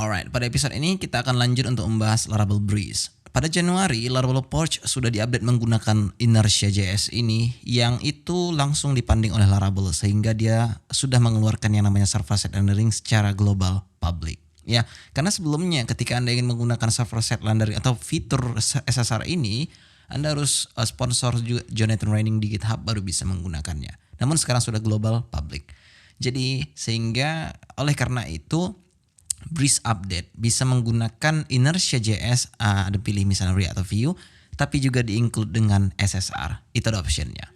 Alright, pada episode ini kita akan lanjut untuk membahas Laravel Breeze. Pada Januari, Laravel Forge sudah diupdate menggunakan Inertia.js ini yang itu langsung dipanding oleh Laravel sehingga dia sudah mengeluarkan yang namanya server-side rendering secara global public. Ya, karena sebelumnya ketika Anda ingin menggunakan server-side rendering atau fitur SSR ini, Anda harus sponsor Jonathan Raining di GitHub baru bisa menggunakannya. Namun sekarang sudah global public. Jadi sehingga oleh karena itu Breeze update bisa menggunakan Inertia.js, ada pilih misalnya React atau Vue, tapi juga di-include dengan SSR. Itu ada optionnya.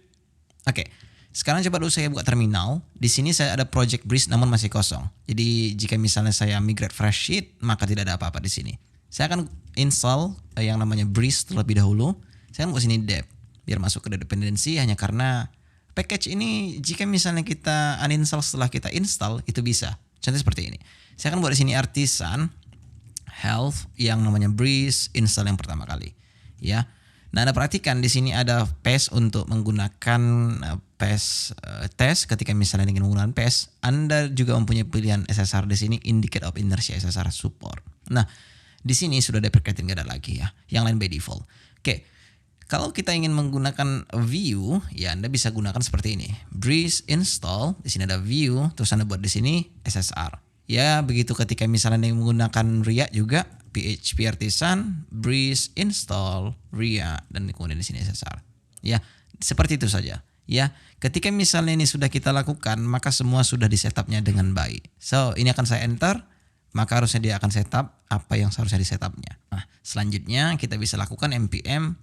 Oke, sekarang coba dulu saya buka terminal. Di sini saya ada project Breeze namun masih kosong. Jadi jika misalnya saya migrate fresh sheet, maka tidak ada apa-apa di sini. Saya akan install yang namanya Breeze terlebih dahulu. Saya akan buat sini dep biar masuk ke dependensi, hanya karena package ini jika misalnya kita uninstall setelah kita install itu bisa. Contohnya seperti ini. Saya akan buat di sini artisan health yang namanya Breeze install yang pertama kali, ya. Nah, Anda perhatikan di sini ada PES untuk menggunakan PES test. Ketika misalnya ingin menggunakan PES, Anda juga mempunyai pilihan SSR di sini, indicate of inertia SSR support. Nah, di sini sudah deprecated, nggak ada lagi ya. Yang lain by default. Oke. Kalau kita ingin menggunakan Vue, ya Anda bisa gunakan seperti ini. Breeze install, di sini ada Vue, terus Anda buat di sini SSR. Ya, begitu ketika misalnya ingin menggunakan React juga, PHP artisan, Breeze install React, dan kemudian di sini SSR. Ya, seperti itu saja. Ya, ketika misalnya ini sudah kita lakukan, maka semua sudah di setupnya dengan baik. So, ini akan saya enter, maka harusnya dia akan setup apa yang seharusnya di setupnya. Nah, selanjutnya kita bisa lakukan npm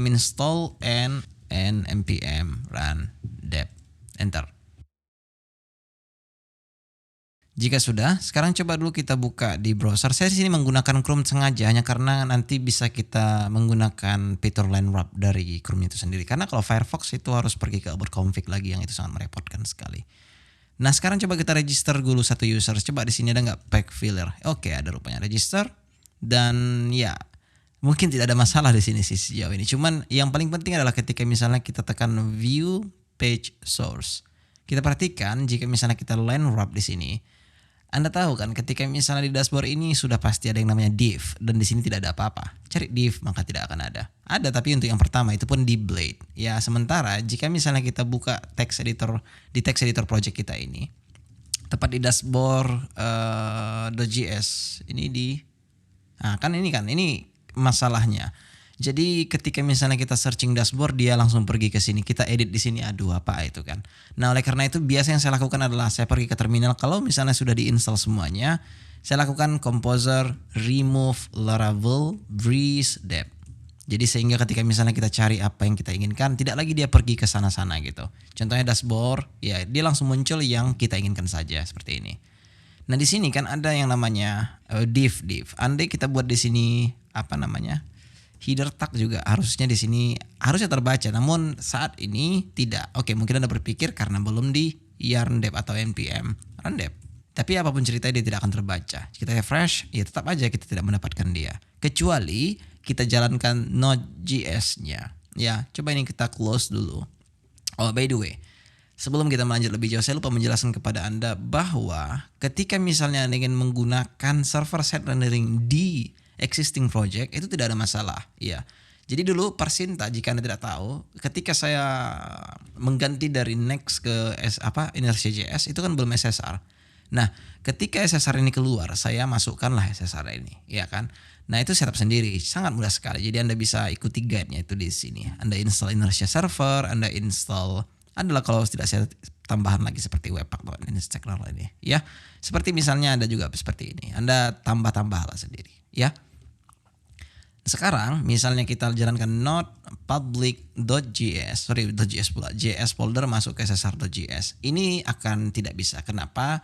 install and npm run dep. Enter. Jika sudah, sekarang coba dulu kita buka di browser. Saya di sini menggunakan Chrome sengaja hanya karena nanti bisa kita menggunakan fitur line wrap dari Chrome itu sendiri. Karena kalau Firefox itu harus pergi ke about config lagi yang itu sangat merepotkan sekali. Nah, sekarang coba kita register dulu satu user. Coba di sini ada nggak pack filler? Oke, ada rupanya register. Dan ya, mungkin tidak ada masalah di sini sih sejauh ini. Cuman yang paling penting adalah ketika misalnya kita tekan view page source. Kita perhatikan jika misalnya kita line wrap di sini. Anda tahu kan ketika misalnya di dashboard ini sudah pasti ada yang namanya div dan di sini tidak ada apa-apa. Cari div maka tidak akan ada. Ada tapi untuk yang pertama itu pun di blade. Ya, sementara jika misalnya kita buka text editor di text editor project kita ini tepat di dashboard .js ini ini masalahnya. Jadi ketika misalnya kita searching dashboard dia langsung pergi ke sini, kita edit di sini, aduh apa itu kan. Nah, oleh karena itu biasa yang saya lakukan adalah saya pergi ke terminal. Kalau misalnya sudah diinstal semuanya, saya lakukan composer remove Laravel Breeze dep. Jadi sehingga ketika misalnya kita cari apa yang kita inginkan, tidak lagi dia pergi ke sana-sana gitu. Contohnya dashboard, ya dia langsung muncul yang kita inginkan saja seperti ini. Nah, di sini kan ada yang namanya div. Andai kita buat di sini header tag juga harusnya di sini harusnya terbaca, namun saat ini tidak. Oke, mungkin Anda berpikir karena belum di yarn dep atau npm run dep. Tapi apapun ceritanya dia tidak akan terbaca. Kita refresh, ya tetap aja kita tidak mendapatkan dia. Kecuali kita jalankan Node.js-nya. Ya, coba ini kita close dulu. Oh, by the way, sebelum kita melanjut lebih jauh, saya lupa menjelaskan kepada Anda bahwa ketika misalnya Anda ingin menggunakan server-side rendering di existing project itu tidak ada masalah, ya. Jadi dulu Persinta jika Anda tidak tahu, ketika saya mengganti dari Next ke Inertia.js itu kan belum SSR. Nah, ketika SSR ini keluar, saya masukkanlah SSR ini, ya kan. Nah, itu setup sendiri, sangat mudah sekali. Jadi Anda bisa ikuti guide-nya itu di sini. Anda install Inertia server, Anda install adalah kalau tidak saya tambahan lagi seperti Webpack atau Instagram ini, ya. Seperti misalnya Anda juga seperti ini. Anda tambah-tambahlah sendiri, ya. Sekarang misalnya kita jalankan node public.js, JS folder masuk ke ssr.js. Ini akan tidak bisa. Kenapa?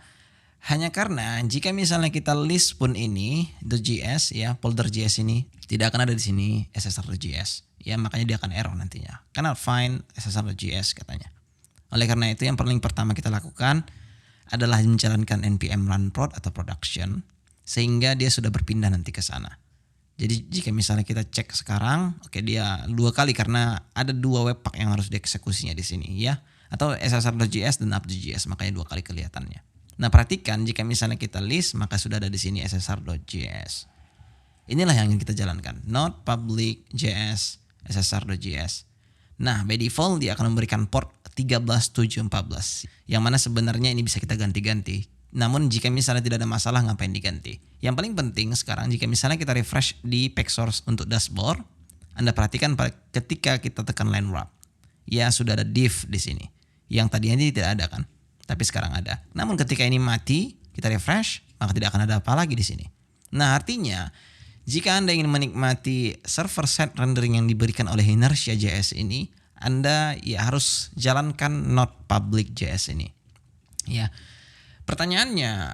Hanya karena jika misalnya kita list pun ini .js ya, folder JS ini tidak akan ada di sini ssr.js. Ya, makanya dia akan error nantinya. Cannot find ssr.js katanya. Oleh karena itu yang paling pertama kita lakukan adalah menjalankan npm run prod atau production sehingga dia sudah berpindah nanti ke sana. Jadi jika misalnya kita cek sekarang, oke, dia 2 kali karena ada 2 webpack yang harus dieksekusinya di sini ya, atau ssr.js dan app.js, makanya 2 kali kelihatannya. Nah, perhatikan jika misalnya kita list maka sudah ada di sini ssr.js. Inilah yang ingin kita jalankan. Not public js ssr.js. Nah, by default dia akan memberikan port 13714. Yang mana sebenarnya ini bisa kita ganti-ganti. Namun jika misalnya tidak ada masalah, ngapain diganti? Yang paling penting sekarang jika misalnya kita refresh di PackSource untuk dashboard, Anda perhatikan ketika kita tekan line wrap, ya sudah ada div di sini. Yang tadinya ini tidak ada kan, tapi sekarang ada. Namun ketika ini mati, kita refresh, maka tidak akan ada apa lagi di sini. Nah, artinya jika Anda ingin menikmati server side rendering yang diberikan oleh Inertia.js ini, Anda ya harus jalankan not public JS ini. Ya. Pertanyaannya,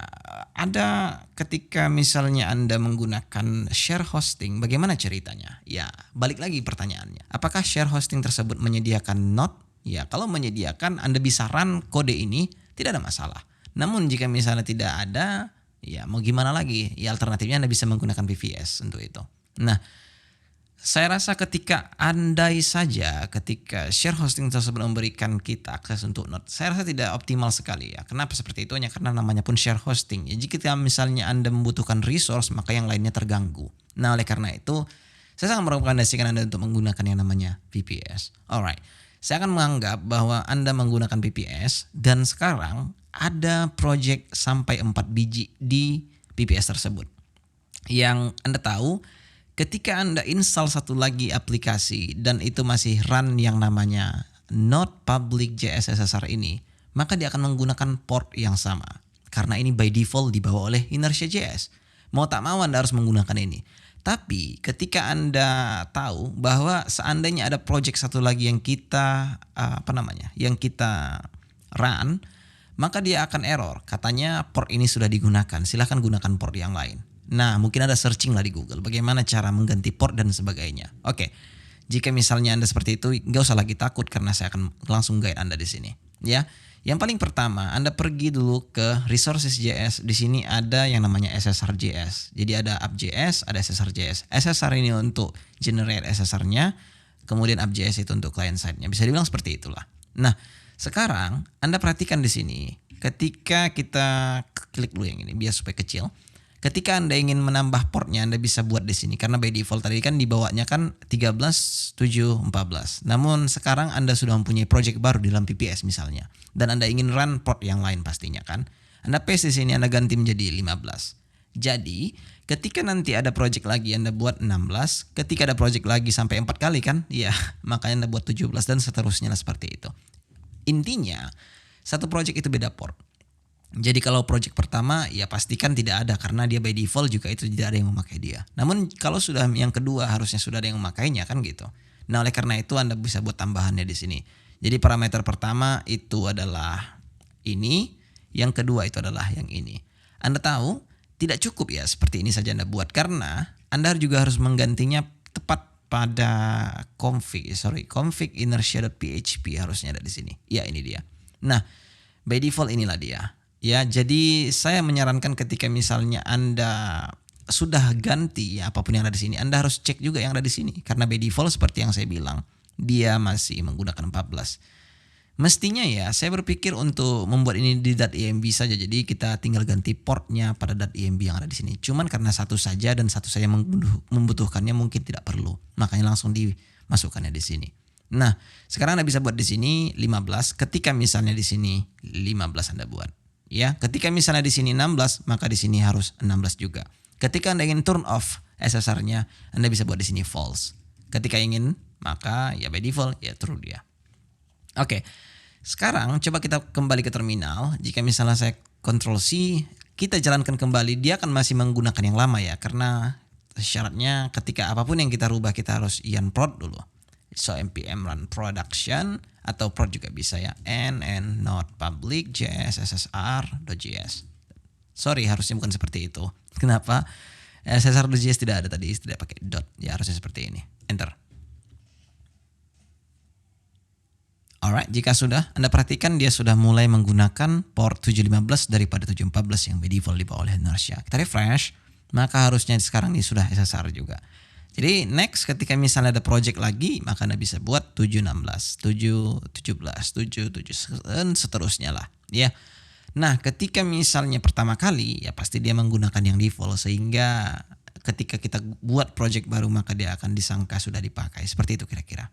ada ketika misalnya Anda menggunakan share hosting, bagaimana ceritanya? Ya, balik lagi pertanyaannya. Apakah share hosting tersebut menyediakan not? Ya, kalau menyediakan Anda bisa run kode ini, tidak ada masalah. Namun jika misalnya tidak ada, ya mau gimana lagi? Ya alternatifnya Anda bisa menggunakan PVS untuk itu. Nah, saya rasa ketika andai saja ketika share hosting tersebut memberikan kita akses untuk Node, saya rasa tidak optimal sekali ya. Kenapa seperti itu? Hanya karena namanya pun share hosting. Ya, jika misalnya Anda membutuhkan resource, maka yang lainnya terganggu. Nah, oleh karena itu, saya sangat merekomendasikan Anda untuk menggunakan yang namanya VPS. Alright, saya akan menganggap bahwa Anda menggunakan VPS dan sekarang ada project sampai 4 biji di VPS tersebut. Yang Anda tahu, ketika Anda install satu lagi aplikasi dan itu masih run yang namanya not public JS SSR ini, maka dia akan menggunakan port yang sama. Karena ini by default dibawa oleh Inertia.js. Mau tak mau Anda harus menggunakan ini. Tapi ketika Anda tahu bahwa seandainya ada project satu lagi yang kita yang kita run, maka dia akan error. Katanya port ini sudah digunakan, silahkan gunakan port yang lain. Nah, mungkin ada searching lah di Google bagaimana cara mengganti port dan sebagainya. Oke, jika misalnya Anda seperti itu, nggak usah lagi takut karena saya akan langsung guide Anda di sini. Ya, yang paling pertama Anda pergi dulu ke resources.js. Di sini ada yang namanya SSR.js. Jadi ada app.js, ada SSR.js. SSR ini untuk generate SSR-nya, kemudian app.js itu untuk client side-nya. Bisa dibilang seperti itulah. Nah, sekarang Anda perhatikan di sini, ketika kita klik dulu yang ini biar supaya kecil. Ketika Anda ingin menambah portnya, Anda bisa buat di sini karena by default tadi kan dibawanya kan 13.7.14. Namun sekarang Anda sudah mempunyai project baru di dalam PPS misalnya dan Anda ingin run port yang lain pastinya kan. Anda paste di sini, Anda ganti menjadi 15. Jadi, ketika nanti ada project lagi Anda buat 16, ketika ada project lagi sampai 4 kali kan? Ya, makanya Anda buat 17 dan seterusnya lah seperti itu. Intinya, satu project itu beda port. Jadi kalau project pertama ya pastikan tidak ada karena dia by default juga itu tidak ada yang memakai dia. Namun kalau sudah yang kedua harusnya sudah ada yang memakainya kan gitu. Nah, oleh karena itu Anda bisa buat tambahannya di sini. Jadi parameter pertama itu adalah ini, yang kedua itu adalah yang ini. Anda tahu tidak cukup ya seperti ini saja Anda buat karena Anda juga harus menggantinya tepat pada config inertia.php harusnya ada di sini. Ya, ini dia. Nah, by default inilah dia. Ya, jadi saya menyarankan ketika misalnya Anda sudah ganti ya apapun yang ada di sini, Anda harus cek juga yang ada di sini karena by default seperti yang saya bilang, dia masih menggunakan 14. Mestinya ya, saya berpikir untuk membuat ini di .env saja. Jadi kita tinggal ganti portnya pada .env yang ada di sini. Cuman karena satu saja dan satu saya membutuhkannya mungkin tidak perlu. Makanya langsung dimasukkannya di sini. Nah, sekarang Anda bisa buat di sini 15. Ketika misalnya di sini 15 Anda buat. Ya, ketika misalnya di sini 16, maka di sini harus 16 juga. Ketika Anda ingin turn off SSR-nya, Anda bisa buat di sini false. Ketika ingin, maka ya by default ya true dia. Oke. Sekarang coba kita kembali ke terminal. Jika misalnya saya Ctrl C, kita jalankan kembali, dia akan masih menggunakan yang lama ya karena syaratnya ketika apapun yang kita rubah kita harus ion prod dulu. So npm run production atau prod juga bisa ya, and not public js ssr.js. Sorry, harusnya bukan seperti itu. Kenapa? ssr.js tidak ada tadi, tidak pakai dot. Ya harusnya seperti ini. Enter. Alright, jika sudah, Anda perhatikan dia sudah mulai menggunakan port 715 daripada 714 yang by default dibawa oleh Inertia. Kita refresh, maka harusnya sekarang ini sudah SSR juga. Jadi next ketika misalnya ada project lagi, maka Anda bisa buat 716, 717, 77 dan seterusnya lah. Ya. Nah, ketika misalnya pertama kali ya pasti dia menggunakan yang default, sehingga ketika kita buat project baru maka dia akan disangka sudah dipakai. Seperti itu kira-kira.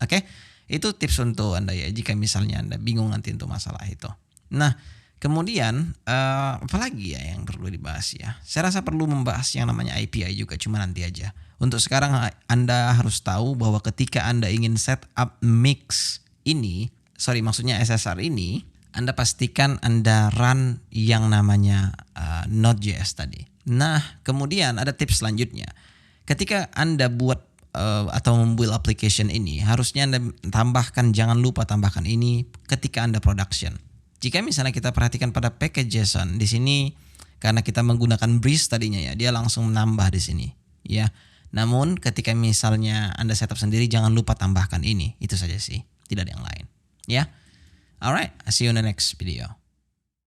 Oke, itu tips untuk Anda ya jika misalnya Anda bingung nanti untuk masalah itu. Nah, kemudian apalagi ya yang perlu dibahas ya. Saya rasa perlu membahas yang namanya API juga, cuma nanti aja. Untuk sekarang Anda harus tahu bahwa ketika Anda ingin setup mix ini, maksudnya SSR ini, Anda pastikan Anda run yang namanya Node.js tadi. Nah, kemudian ada tips selanjutnya. Ketika Anda buat atau membuild application ini, harusnya Anda jangan lupa tambahkan ini ketika Anda production. Jika misalnya kita perhatikan pada package JSON di sini, karena kita menggunakan Breeze tadinya ya, dia langsung menambah di sini ya. Namun ketika misalnya Anda setup sendiri, jangan lupa tambahkan ini. Itu saja sih, tidak ada yang lain ya. Alright, I see you in the next video.